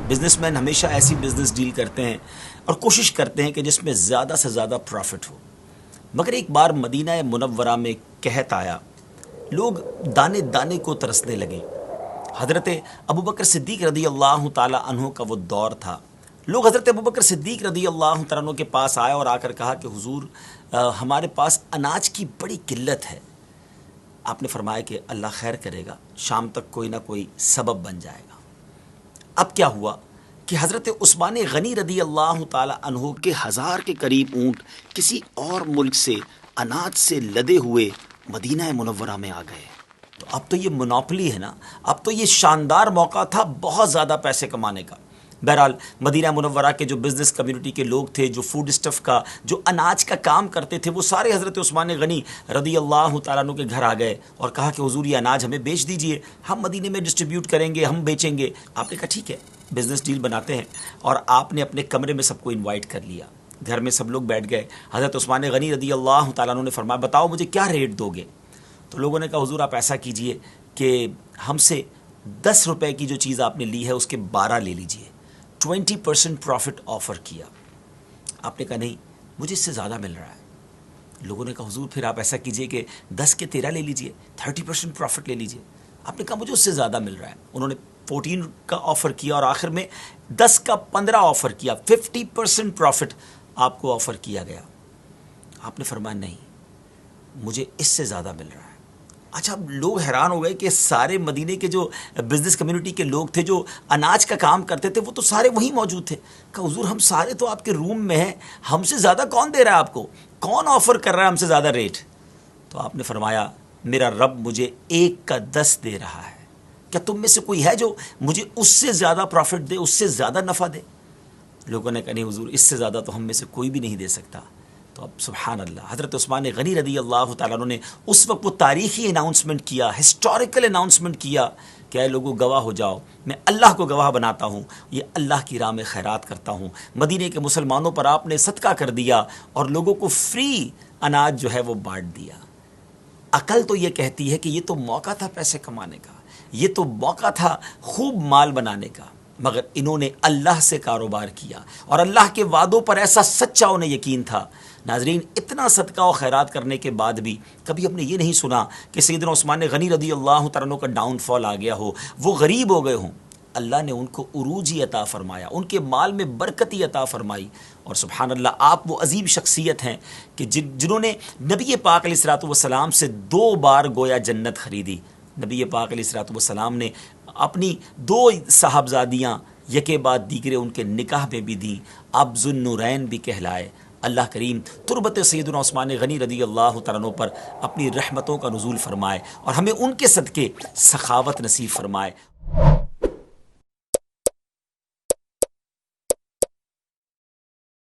Business man ہمیشہ ایسی business deal کرتے ہیں اور کوشش کرتے ہیں کہ جس میں زیادہ سے زیادہ پروفٹ ہو، مگر ایک بار مدینہ منورہ میں قحط آیا، لوگ دانے دانے کو ترسنے لگے۔ حضرت ابوبکر صدیق رضی اللہ تعالی عنہ کا وہ دور تھا۔ لوگ حضرت ابوبکر صدیق رضی اللہ تعالیٰ عنہ کے پاس آئے اور آ کر کہا کہ حضور ہمارے پاس اناج کی بڑی قلت ہے۔ آپ نے فرمایا کہ اللہ خیر کرے گا، شام تک کوئی نہ کوئی سبب بن جائے گا۔ اب کیا ہوا کہ حضرت عثمان غنی رضی اللہ تعالی عنہ کے 1000 کے قریب اونٹ کسی اور ملک سے اناج سے لدے ہوئے مدینہ منورہ میں آ گئے۔ تو اب تو یہ منوپلی ہے نا، اب تو یہ شاندار موقع تھا بہت زیادہ پیسے کمانے کا۔ بہرحال مدینہ منورہ کے جو بزنس کمیونٹی کے لوگ تھے، جو فوڈ اسٹف کا، جو اناج کا کام کرتے تھے، وہ سارے حضرت عثمان غنی رضی اللہ تعالیٰ عنہ کے گھر آ گئے اور کہا کہ حضور یہ اناج ہمیں بیچ دیجئے، ہم مدینے میں ڈسٹریبیوٹ کریں گے، ہم بیچیں گے۔ آپ نے کہا ٹھیک ہے، بزنس ڈیل بناتے ہیں، اور آپ نے اپنے کمرے میں سب کو انوائٹ کر لیا۔ گھر میں سب لوگ بیٹھ گئے۔ حضرت عثمان غنی رضی اللہ تعالیٰ عنہ نے فرمایا بتاؤ مجھے کیا ریٹ دو گے؟ تو لوگوں نے کہا حضور آپ ایسا کیجئے کہ ہم سے 10 روپے کی جو چیز آپ نے لی ہے اس کے 12 لے لیجئے۔ 20% پروفٹ آفر کیا۔ آپ نے کہا نہیں مجھے اس سے زیادہ مل رہا ہے۔ لوگوں نے کہا حضور پھر آپ ایسا کیجئے کہ 10 کے 13 لے لیجئے، 30% پروفٹ لے لیجئے۔ آپ نے کہا مجھے اس سے زیادہ مل رہا ہے۔ انہوں نے 14 کا آفر کیا اور آخر میں 10 کا 15 آفر کیا، 50% پروفٹ آپ کو آفر کیا گیا۔ آپ نے فرمایا نہیں مجھے اس سے زیادہ مل رہا ہے۔ اچھا اب لوگ حیران ہو گئے کہ سارے مدینے کے جو بزنس کمیونٹی کے لوگ تھے، جو اناج کا کام کرتے تھے، وہ تو سارے وہیں موجود تھے۔ کہا حضور ہم سارے تو آپ کے روم میں ہیں، ہم سے زیادہ کون دے رہا ہے آپ کو؟ کون آفر کر رہا ہے ہم سے زیادہ ریٹ؟ تو آپ نے فرمایا میرا رب مجھے 1 کا 10 دے رہا ہے، کیا تم میں سے کوئی ہے جو مجھے اس سے زیادہ پروفٹ دے، اس سے زیادہ نفع دے؟ لوگوں نے کہا نہیں حضور اس سے زیادہ تو ہم میں سے کوئی بھی نہیں دے سکتا۔ تو اب سبحان اللہ، حضرت عثمان غنی رضی اللہ تعالیٰ عنہ نے اس وقت وہ تاریخی اناؤنسمنٹ کیا، ہسٹوریکل اناؤنسمنٹ کیا کہ اے لوگوں گواہ ہو جاؤ، میں اللہ کو گواہ بناتا ہوں، یہ اللہ کی راہ میں خیرات کرتا ہوں۔ مدینے کے مسلمانوں پر آپ نے صدقہ کر دیا اور لوگوں کو فری اناج جو ہے وہ بانٹ دیا۔ عقل تو یہ کہتی ہے کہ یہ تو موقع تھا پیسے کمانے کا، یہ تو موقع تھا خوب مال بنانے کا، مگر انہوں نے اللہ سے کاروبار کیا اور اللہ کے وعدوں پر ایسا سچا انہیں یقین تھا۔ ناظرین اتنا صدقہ و خیرات کرنے کے بعد بھی کبھی ہم نے یہ نہیں سنا کہ سیدنا عثمان غنی رضی اللہ تعالیٰ عنہ کا ڈاؤن فال آ گیا ہو، وہ غریب ہو گئے ہوں۔ اللہ نے ان کو عروجی عطا فرمایا، ان کے مال میں برکتی عطا فرمائی۔ اور سبحان اللہ آپ وہ عظیم شخصیت ہیں کہ جنہوں نے نبی پاک علیہ الصلوۃ والسلام سے 2 بار گویا جنت خریدی۔ نبی پاک علیہ الصلوۃ والسلام نے اپنی 2 صاحبزادیاں یکے بعد دیگرے ان کے نکاح میں بھی دیں، اب ذو النورین بھی کہلائے۔ اللہ کریم تربت سیدنا عثمان غنی رضی اللہ تعالیٰ عنہ پر اپنی رحمتوں کا نزول فرمائے اور ہمیں ان کے صدقے سخاوت نصیب فرمائے۔